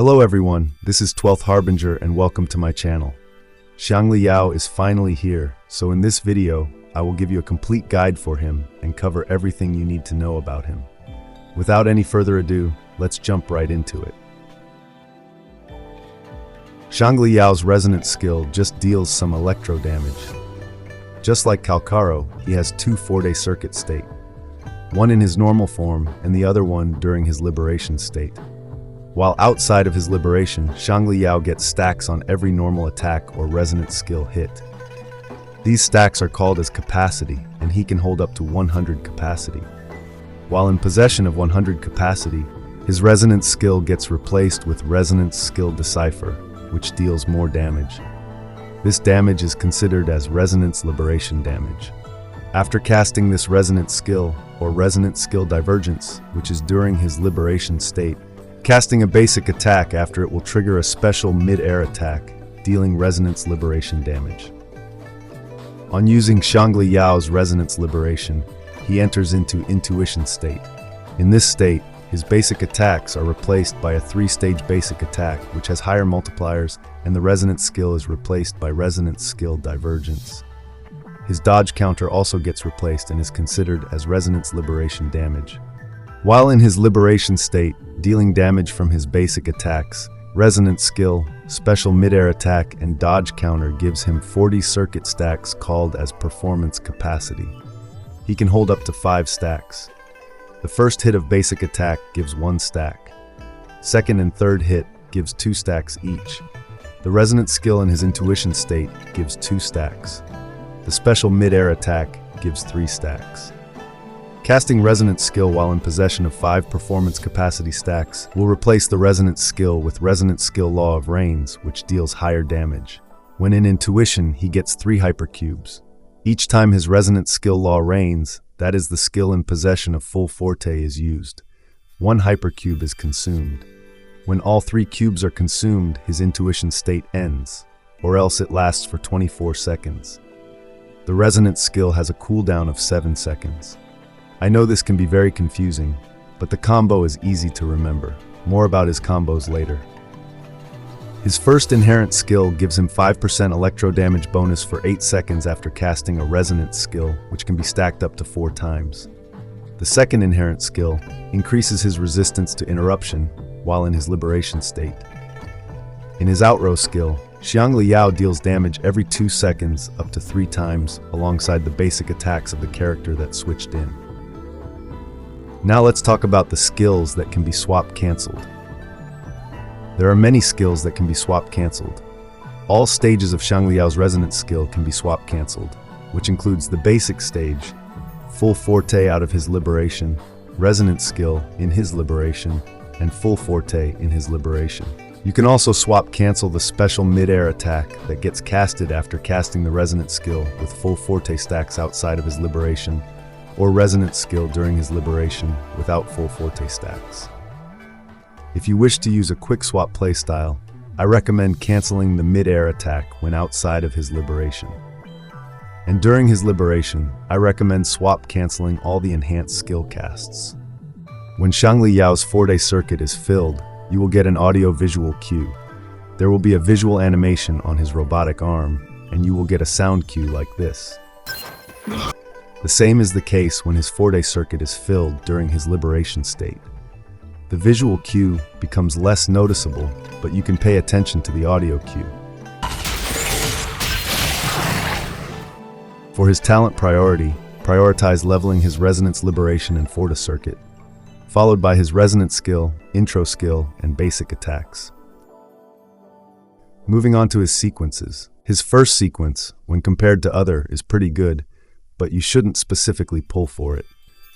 Hello everyone, this is 12th Harbinger and welcome to my channel. Xiangli Yao is finally here, so in this video, I will give you a complete guide for him and cover everything you need to know about him. Without any further ado, let's jump right into it. Xiangli Yao's resonance skill just deals some electro damage. Just like Calcaro, he has two 4-day circuit state, one in his normal form and the other one during his liberation state. While outside of his liberation, Xiangli Yao gets stacks on every normal attack or resonance skill hit. These stacks are called as capacity, and he can hold up to 100 capacity. While in possession of 100 capacity, his resonance skill gets replaced with resonance skill decipher, which deals more damage. This damage is considered as resonance liberation damage. After casting this resonance skill, or resonance skill divergence, which is during his liberation state, casting a basic attack after it will trigger a special mid-air attack, dealing resonance liberation damage. On using Xiangli Yao's resonance liberation, he enters into intuition state. In this state, his basic attacks are replaced by a 3-stage basic attack, which has higher multipliers, and the resonance skill is replaced by resonance skill divergence. His dodge counter also gets replaced and is considered as resonance liberation damage. While in his liberation state, dealing damage from his basic attacks, resonance skill, special mid-air attack, and dodge counter gives him 40 circuit stacks called as performance capacity. He can hold up to 5 stacks. The first hit of basic attack gives 1 stack. Second and third hit gives 2 stacks each. The resonance skill in his intuition state gives 2 stacks. The special mid-air attack gives 3 stacks. Casting resonance skill while in possession of 5 performance capacity stacks will replace the resonance skill with resonance skill law of reigns, which deals higher damage. When in intuition, he gets 3 hypercubes. Each time his resonance skill law reigns, that is the skill in possession of full forte, is used, 1 hypercube is consumed. When all 3 cubes are consumed, his intuition state ends, or else it lasts for 24 seconds. The resonance skill has a cooldown of 7 seconds. I know this can be very confusing, but the combo is easy to remember. More about his combos later. His first inherent skill gives him 5% electro damage bonus for 8 seconds after casting a resonance skill, which can be stacked up to 4 times. The second inherent skill increases his resistance to interruption while in his liberation state. In his outrow skill, Xiangli Yao deals damage every 2 seconds up to 3 times alongside the basic attacks of the character that switched in. Now let's talk about the skills that can be swap cancelled. There are many skills that can be swap cancelled. All stages of Xiangli Yao's resonance skill can be swap cancelled, which includes the basic stage, full forte out of his liberation, resonance skill in his liberation, and full forte in his liberation. You can also swap cancel the special mid-air attack that gets casted after casting the resonance skill with full forte stacks outside of his liberation, or resonance skill during his liberation without full forte stacks. If you wish to use a quick swap playstyle, I recommend canceling the mid-air attack when outside of his liberation. And during his liberation, I recommend swap canceling all the enhanced skill casts. When Xiangli Yao's 4-day circuit is filled, you will get an audio-visual cue. There will be a visual animation on his robotic arm, and you will get a sound cue like this. The same is the case when his 4-day circuit is filled during his liberation state. The visual cue becomes less noticeable, but you can pay attention to the audio cue. For his talent priority, prioritize leveling his resonance liberation and Forta circuit, followed by his resonance skill, intro skill, and basic attacks. Moving on to his sequences. His first sequence, when compared to other, is pretty good, but you shouldn't specifically pull for it.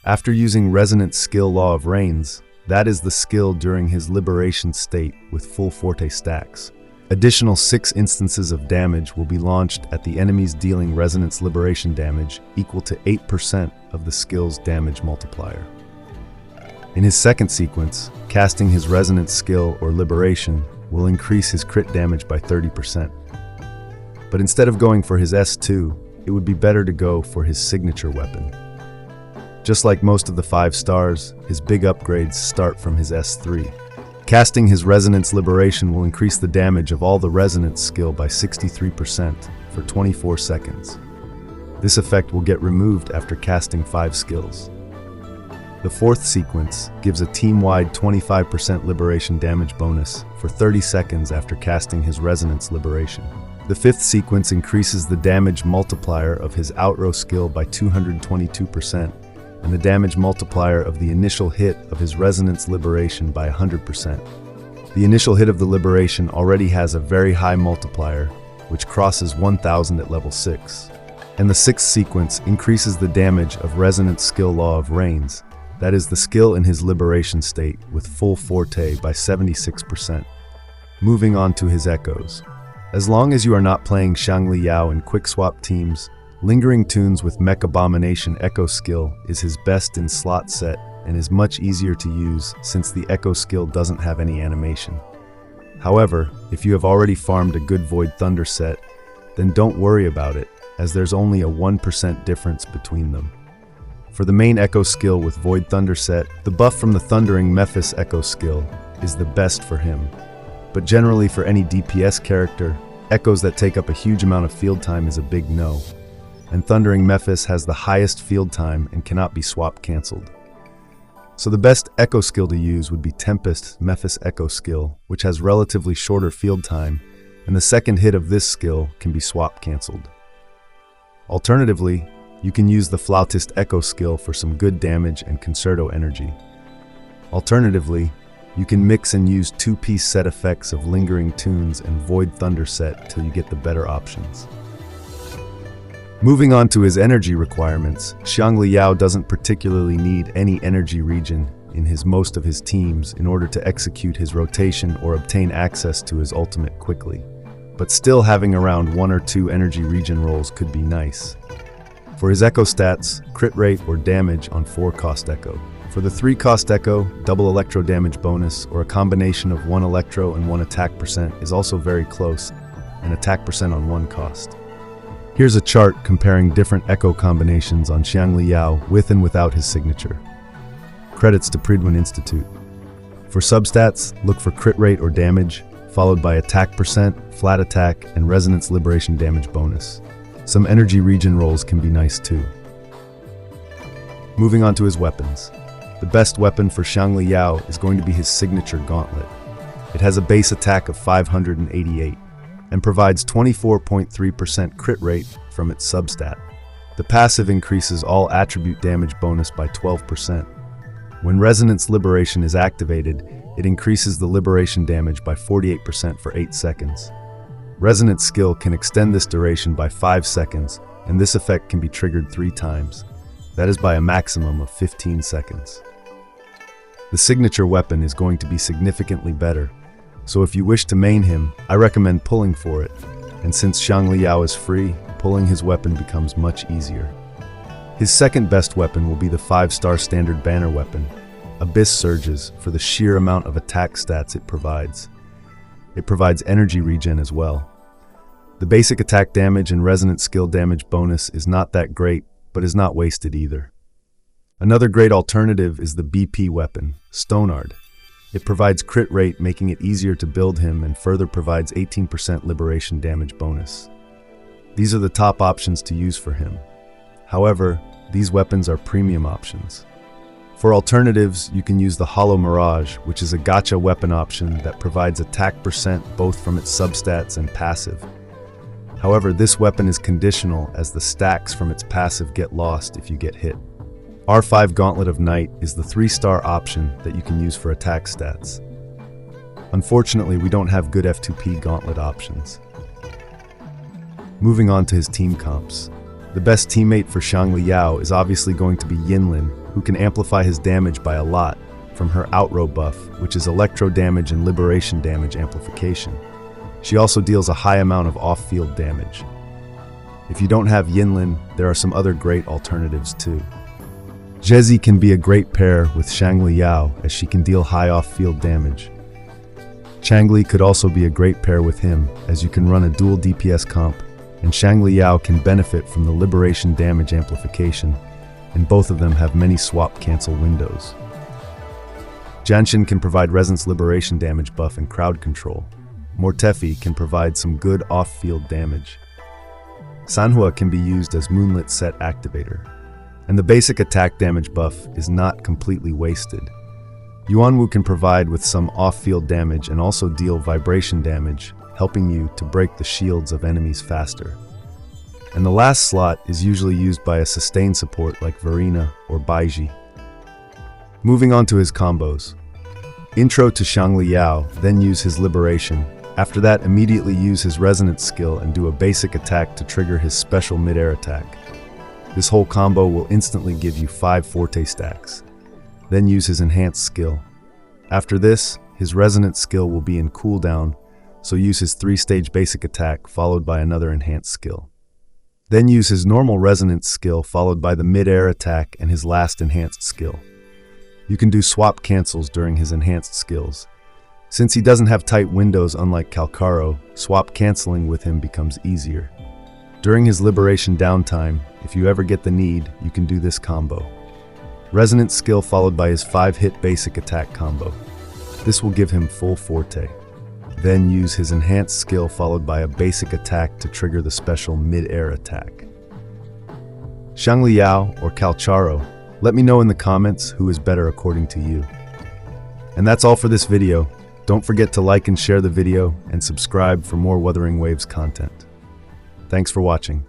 After using resonance skill law of reigns, that is the skill during his liberation state with full forte stacks. Additional 6 instances of damage will be launched at the enemies dealing resonance liberation damage equal to 8% of the skill's damage multiplier. In his second sequence, casting his resonance skill or liberation will increase his crit damage by 30%. But instead of going for his S2, it would be better to go for his signature weapon. Just like most of the 5 stars, his big upgrades start from his S3. Casting his Resonance Liberation will increase the damage of all the Resonance skill by 63% for 24 seconds. This effect will get removed after casting 5 skills. The fourth sequence gives a team-wide 25% liberation damage bonus for 30 seconds after casting his Resonance Liberation. The fifth sequence increases the damage multiplier of his Outrow skill by 222%, and the damage multiplier of the initial hit of his Resonance Liberation by 100%. The initial hit of the Liberation already has a very high multiplier, which crosses 1000 at level 6. And the sixth sequence increases the damage of Resonance skill Law of Rains, that is the skill in his Liberation state, with full forte by 76%. Moving on to his echoes. As long as you are not playing Xiangli Yao in quick swap teams, Lingering Tunes with Mech Abomination Echo skill is his best in slot set and is much easier to use since the Echo skill doesn't have any animation. However, if you have already farmed a good Void Thunder set, then don't worry about it, as there's only a 1% difference between them. For the main Echo skill with Void Thunder set, the buff from the Thundering Mephis Echo skill is the best for him. But generally for any DPS character, Echoes that take up a huge amount of field time is a big no. And Thundering Mephis has the highest field time and cannot be swap cancelled. So the best Echo skill to use would be Tempest Mephis Echo skill, which has relatively shorter field time, and the second hit of this skill can be swap cancelled. Alternatively, you can use the Flautist Echo skill for some good damage and Concerto energy. Alternatively, you can mix and use 2-piece set effects of Lingering Tunes and Void Thunder set till you get the better options. Moving on to his energy requirements, Xiangli Yao doesn't particularly need any energy regen in most of his teams in order to execute his rotation or obtain access to his ultimate quickly. But still having around 1 or 2 energy regen rolls could be nice. For his Echo stats, crit rate or damage on 4-cost Echo. For the 3-cost Echo, double Electro damage bonus or a combination of 1 Electro and 1 attack percent is also very close, and attack percent on 1 cost. Here's a chart comparing different Echo combinations on Xiangli Yao with and without his signature. Credits to Pridwin Institute. For substats, look for crit rate or damage, followed by attack percent, flat attack, and Resonance Liberation damage bonus. Some energy regen rolls can be nice too. Moving on to his weapons. The best weapon for Xiangli Yao is going to be his signature gauntlet. It has a base attack of 588 and provides 24.3% crit rate from its substat. The passive increases all attribute damage bonus by 12%. When Resonance Liberation is activated, it increases the liberation damage by 48% for 8 seconds. Resonance skill can extend this duration by 5 seconds, and this effect can be triggered 3 times. That is by a maximum of 15 seconds. The signature weapon is going to be significantly better, so if you wish to main him, I recommend pulling for it, and since Xiangli Yao is free, pulling his weapon becomes much easier. His second best weapon will be the 5-star standard banner weapon, Abyss Surges, for the sheer amount of attack stats it provides. It provides energy regen as well. The basic attack damage and resonance skill damage bonus is not that great, but is not wasted either. Another great alternative is the BP weapon, Stonard. It provides crit rate, making it easier to build him, and further provides 18% liberation damage bonus. These are the top options to use for him. However, these weapons are premium options. For alternatives, you can use the Hollow Mirage, which is a gacha weapon option that provides attack percent both from its substats and passive. However, this weapon is conditional as the stacks from its passive get lost if you get hit. R5 Gauntlet of Night is the 3-star option that you can use for attack stats. Unfortunately, we don't have good F2P Gauntlet options. Moving on to his team comps. The best teammate for Xiangli Yao is obviously going to be Yinlin, who can amplify his damage by a lot from her Outrow buff, which is Electro damage and Liberation damage amplification. She also deals a high amount of off-field damage. If you don't have Yinlin, there are some other great alternatives too. Jezi can be a great pair with Xiangli Yao as she can deal high off-field damage. Xiangli could also be a great pair with him as you can run a dual DPS comp, and Xiangli Yao can benefit from the Liberation damage amplification, and both of them have many swap cancel windows. Jianshin can provide Resonance Liberation damage buff and crowd control. Mortefi can provide some good off-field damage. Sanhua can be used as Moonlit Set activator. And the basic attack damage buff is not completely wasted. Yuanwu can provide with some off-field damage and also deal vibration damage, helping you to break the shields of enemies faster. And the last slot is usually used by a sustain support like Verena or Baiji. Moving on to his combos. Intro to Xiangli Yao, then use his Liberation. After that, immediately use his Resonance skill and do a basic attack to trigger his special mid-air attack. This whole combo will instantly give you 5 Forte stacks. Then use his Enhanced skill. After this, his Resonance skill will be in cooldown, so use his 3-stage basic attack followed by another Enhanced skill. Then use his normal Resonance skill followed by the mid-air attack and his last Enhanced skill. You can do swap cancels during his Enhanced skills. Since he doesn't have tight windows unlike Calcaro, swap canceling with him becomes easier. During his Liberation downtime, if you ever get the need, you can do this combo. Resonance skill followed by his 5-hit basic attack combo. This will give him full Forte. Then use his Enhanced skill followed by a basic attack to trigger the special mid-air attack. Xiangli Yao or Calcaro, let me know in the comments who is better according to you. And that's all for this video. Don't forget to like and share the video and subscribe for more Wuthering Waves content. Thanks for watching.